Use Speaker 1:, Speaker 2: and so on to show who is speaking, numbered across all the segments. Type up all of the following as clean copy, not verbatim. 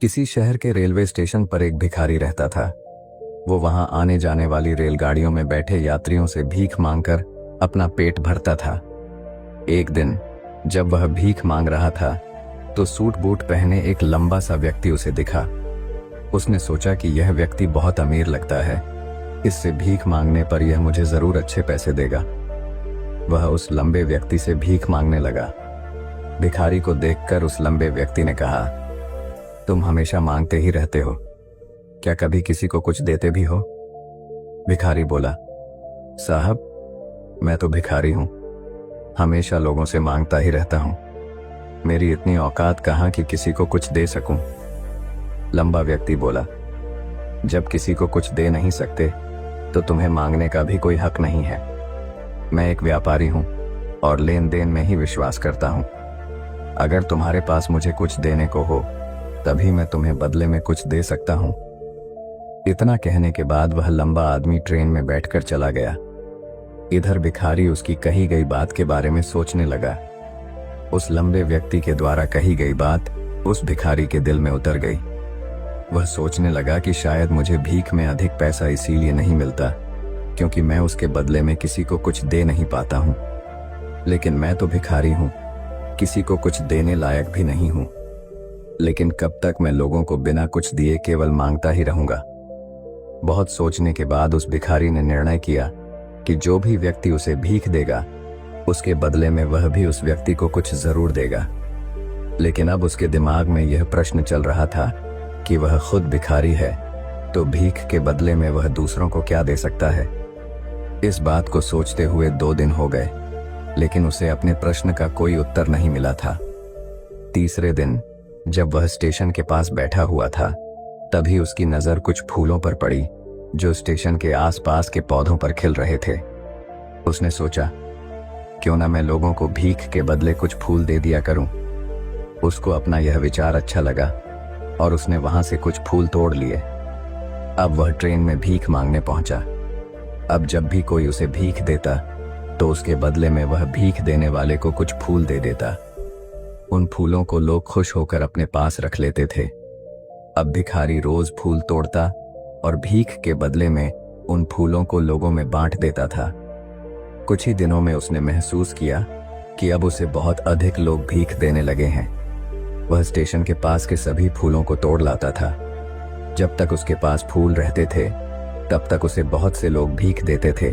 Speaker 1: किसी शहर के रेलवे स्टेशन पर एक भिखारी रहता था। वो वहां आने जाने वाली रेलगाड़ियों में बैठे यात्रियों से भीख मांगकर अपना पेट भरता था। एक दिन जब वह भीख मांग रहा था तो सूट बूट पहने एक लंबा सा व्यक्ति उसे दिखा। उसने सोचा कि यह व्यक्ति बहुत अमीर लगता है, इससे भीख मांगने पर यह मुझे जरूर अच्छे पैसे देगा। वह उस लंबे व्यक्ति से भीख मांगने लगा। भिखारी को देखकर उस लंबे व्यक्ति ने कहा, तुम हमेशा मांगते ही रहते हो, क्या कभी किसी को कुछ देते भी हो? भिखारी बोला, साहब मैं तो भिखारी हूं, हमेशा लोगों से मांगता ही रहता हूं, मेरी इतनी औकात कहां कि किसी को कुछ दे सकूं। लंबा व्यक्ति बोला, जब किसी को कुछ दे नहीं सकते तो तुम्हें मांगने का भी कोई हक नहीं है। मैं एक व्यापारी हूं और लेन देन में ही विश्वास करता हूं। अगर तुम्हारे पास मुझे कुछ देने को हो तभी मैं तुम्हें बदले में कुछ दे सकता हूं। इतना कहने के बाद वह लंबा आदमी ट्रेन में बैठकर चला गया। इधर भिखारी उसकी कही गई बात के बारे में सोचने लगा। उस लंबे व्यक्ति के द्वारा कही गई बात उस भिखारी के दिल में उतर गई। वह सोचने लगा कि शायद मुझे भीख में अधिक पैसा इसीलिए नहीं मिलता क्योंकि मैं उसके बदले में किसी को कुछ दे नहीं पाता हूं। लेकिन मैं तो भिखारी हूं, किसी को कुछ देने लायक भी नहीं हूं। लेकिन कब तक मैं लोगों को बिना कुछ दिए केवल मांगता ही रहूंगा। बहुत सोचने के बाद उस भिखारी ने निर्णय किया कि जो भी व्यक्ति उसे भीख देगा उसके बदले में वह भी उस व्यक्ति को कुछ जरूर देगा। लेकिन अब उसके दिमाग में यह प्रश्न चल रहा था कि वह खुद भिखारी है तो भीख के बदले में वह दूसरों को क्या दे सकता है। इस बात को सोचते हुए 2 दिन हो गए, लेकिन उसे अपने प्रश्न का कोई उत्तर नहीं मिला था। तीसरे दिन जब वह स्टेशन के पास बैठा हुआ था तभी उसकी नजर कुछ फूलों पर पड़ी जो स्टेशन के आसपास के पौधों पर खिल रहे थे। उसने सोचा, क्यों ना मैं लोगों को भीख के बदले कुछ फूल दे दिया करूं। उसको अपना यह विचार अच्छा लगा और उसने वहां से कुछ फूल तोड़ लिए। अब वह ट्रेन में भीख मांगने पहुंचा। अब जब भी कोई उसे भीख देता तो उसके बदले में वह भीख देने वाले को कुछ फूल दे देता। उन फूलों को लोग खुश होकर अपने पास रख लेते थे। अब भिखारी रोज फूल तोड़ता और भीख के बदले में उन फूलों को लोगों में बांट देता था। कुछ ही दिनों में उसने महसूस किया कि अब उसे बहुत अधिक लोग भीख देने लगे हैं। वह स्टेशन के पास के सभी फूलों को तोड़ लाता था। जब तक उसके पास फूल रहते थे तब तक उसे बहुत से लोग भीख देते थे,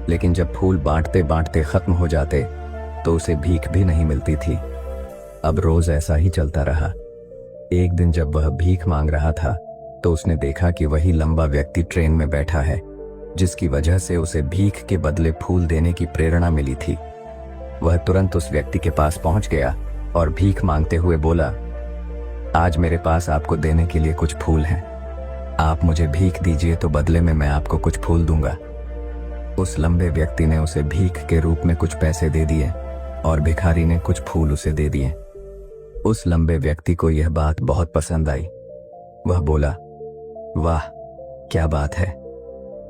Speaker 1: लेकिन जब फूल बांटते बांटते खत्म हो जाते तो उसे भीख भी नहीं मिलती थी। अब रोज ऐसा ही चलता रहा। एक दिन जब वह भीख मांग रहा था तो उसने देखा कि वही लंबा व्यक्ति ट्रेन में बैठा है जिसकी वजह से उसे भीख के बदले फूल देने की प्रेरणा मिली थी। वह तुरंत उस व्यक्ति के पास पहुंच गया और भीख मांगते हुए बोला, आज मेरे पास आपको देने के लिए कुछ फूल हैं, आप मुझे भीख दीजिए तो बदले में मैं आपको कुछ फूल दूंगा। उस लंबे व्यक्ति ने उसे भीख के रूप में कुछ पैसे दे दिए और भिखारी ने कुछ फूल उसे दे दिए। उस लंबे व्यक्ति को यह बात बहुत पसंद आई। वह बोला, वाह क्या बात है,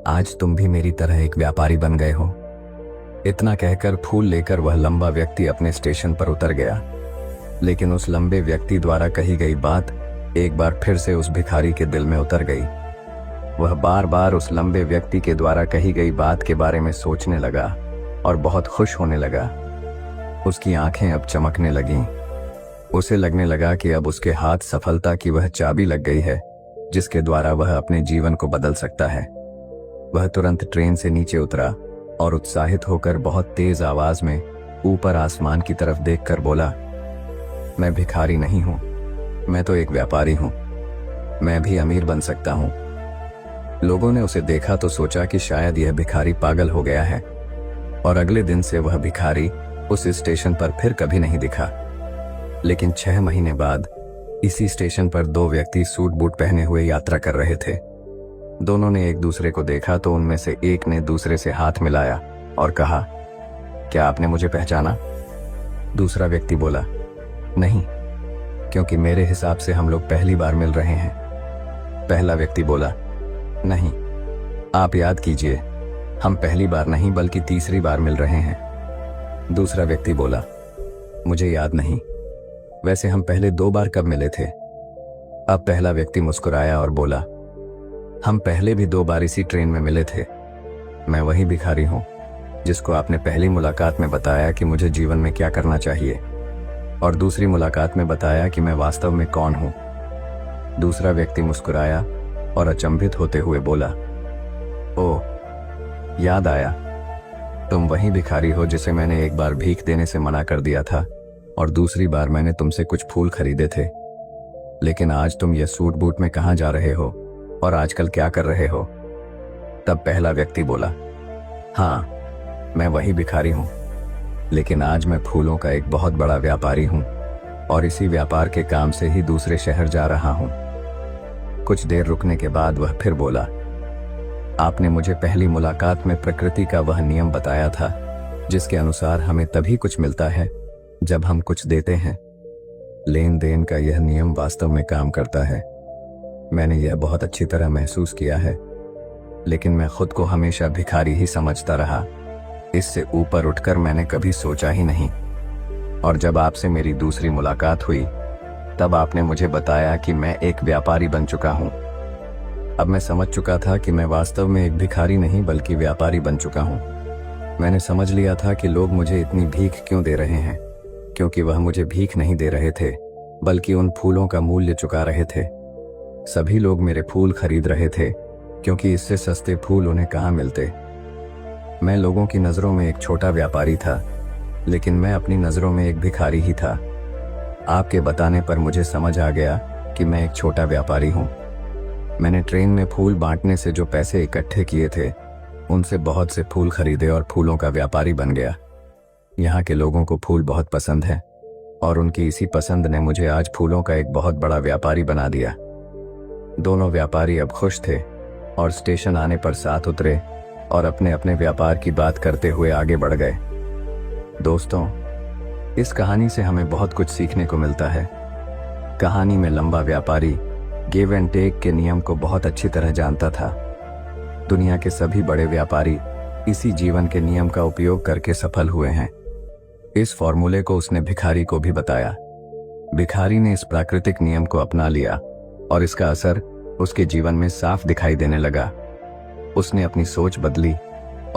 Speaker 1: आज तुम भी मेरी तरह एक व्यापारी बन गए हो। इतना कहकर फूल लेकर वह लंबा व्यक्ति अपने स्टेशन पर उतर गया। लेकिन उस लंबे व्यक्ति द्वारा कही गई बात एक बार फिर से उस भिखारी के दिल में उतर गई। वह बार बार उस लंबे व्यक्ति के द्वारा कही गई बात के बारे में सोचने लगा और बहुत खुश होने लगा। उसकी आंखें अब चमकने लगीं। उसे लगने लगा कि अब उसके हाथ सफलता की वह चाबी लग गई है जिसके द्वारा वह अपने जीवन को बदल सकता है। वह तुरंत ट्रेन से नीचे उतरा और उत्साहित होकर बहुत तेज आवाज में ऊपर आसमान की तरफ देखकर बोला, मैं भिखारी नहीं हूं, मैं तो एक व्यापारी हूं, मैं भी अमीर बन सकता हूं। लोगों ने उसे देखा तो सोचा कि शायद यह भिखारी पागल हो गया है और अगले दिन से वह भिखारी उस स्टेशन पर फिर कभी नहीं दिखा। लेकिन 6 महीने बाद इसी स्टेशन पर 2 व्यक्ति सूट बूट पहने हुए यात्रा कर रहे थे। दोनों ने एक दूसरे को देखा तो उनमें से एक ने दूसरे से हाथ मिलाया और कहा, क्या आपने मुझे पहचाना? दूसरा व्यक्ति बोला, नहीं, क्योंकि मेरे हिसाब से हम लोग पहली बार मिल रहे हैं। पहला व्यक्ति बोला, नहीं, आप याद कीजिए, हम पहली बार नहीं बल्कि तीसरी बार मिल रहे हैं। दूसरा व्यक्ति बोला, मुझे याद नहीं, वैसे हम पहले 2 बार कब मिले थे? अब पहला व्यक्ति मुस्कुराया और बोला, हम पहले भी 2 बार इसी ट्रेन में मिले थे। मैं वही भिखारी हूं जिसको आपने पहली मुलाकात में बताया कि मुझे जीवन में क्या करना चाहिए, और दूसरी मुलाकात में बताया कि मैं वास्तव में कौन हूं। दूसरा व्यक्ति मुस्कुराया और अचंभित होते हुए बोला, ओह, याद आया, तुम वही भिखारी हो जिसे मैंने एक बार भीख देने से मना कर दिया था और दूसरी बार मैंने तुमसे कुछ फूल खरीदे थे। लेकिन आज तुम ये सूट बूट में कहाँ जा रहे हो और आजकल क्या कर रहे हो? तब पहला व्यक्ति बोला, हाँ, मैं वही भिखारी हूं, लेकिन आज मैं फूलों का एक बहुत बड़ा व्यापारी हूं और इसी व्यापार के काम से ही दूसरे शहर जा रहा हूं। कुछ देर रुकने के बाद वह फिर बोला, आपने मुझे पहली मुलाकात में प्रकृति का वह नियम बताया था जिसके अनुसार हमें तभी कुछ मिलता है जब हम कुछ देते हैं। लेन देन का यह नियम वास्तव में काम करता है। मैंने यह बहुत अच्छी तरह महसूस किया है, लेकिन मैं खुद को हमेशा भिखारी ही समझता रहा। इससे ऊपर उठकर मैंने कभी सोचा ही नहीं। और जब आपसे मेरी दूसरी मुलाकात हुई तब आपने मुझे बताया कि मैं एक व्यापारी बन चुका हूं। अब मैं समझ चुका था कि मैं वास्तव में एक भिखारी नहीं बल्कि व्यापारी बन चुका हूं। मैंने समझ लिया था कि लोग मुझे इतनी भीख क्यों दे रहे हैं, क्योंकि वह मुझे भीख नहीं दे रहे थे बल्कि उन फूलों का मूल्य चुका रहे थे। सभी लोग मेरे फूल खरीद रहे थे क्योंकि इससे सस्ते फूल उन्हें कहाँ मिलते। मैं लोगों की नजरों में एक छोटा व्यापारी था, लेकिन मैं अपनी नजरों में एक भिखारी ही था। आपके बताने पर मुझे समझ आ गया कि मैं एक छोटा व्यापारी हूं। मैंने ट्रेन में फूल बांटने से जो पैसे इकट्ठे किए थे उनसे बहुत से फूल खरीदे और फूलों का व्यापारी बन गया। यहाँ के लोगों को फूल बहुत पसंद है और उनकी इसी पसंद ने मुझे आज फूलों का एक बहुत बड़ा व्यापारी बना दिया। दोनों व्यापारी अब खुश थे और स्टेशन आने पर साथ उतरे और अपने अपने व्यापार की बात करते हुए आगे बढ़ गए। दोस्तों, इस कहानी से हमें बहुत कुछ सीखने को मिलता है। कहानी में लंबा व्यापारी गिव एंड टेक के नियम को बहुत अच्छी तरह जानता था। दुनिया के सभी बड़े व्यापारी इसी जीवन के नियम का उपयोग करके सफल हुए हैं। इस फॉर्मूले को उसने भिखारी को भी बताया। भिखारी ने इस प्राकृतिक नियम को अपना लिया और इसका असर उसके जीवन में साफ दिखाई देने लगा। उसने अपनी सोच बदली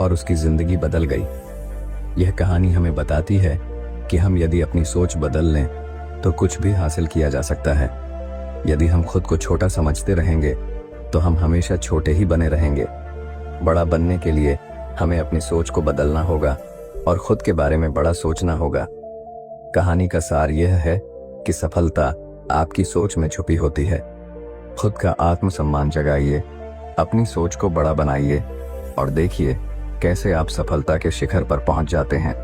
Speaker 1: और उसकी जिंदगी बदल गई। यह कहानी हमें बताती है कि हम यदि अपनी सोच बदल लें तो कुछ भी हासिल किया जा सकता है। यदि हम खुद को छोटा समझते रहेंगे तो हम हमेशा छोटे ही बने रहेंगे। बड़ा बनने के लिए हमें अपनी सोच को बदलना होगा और खुद के बारे में बड़ा सोचना होगा। कहानी का सार यह है कि सफलता आपकी सोच में छुपी होती है। खुद का आत्मसम्मान जगाइए, अपनी सोच को बड़ा बनाइए और देखिए कैसे आप सफलता के शिखर पर पहुंच जाते हैं।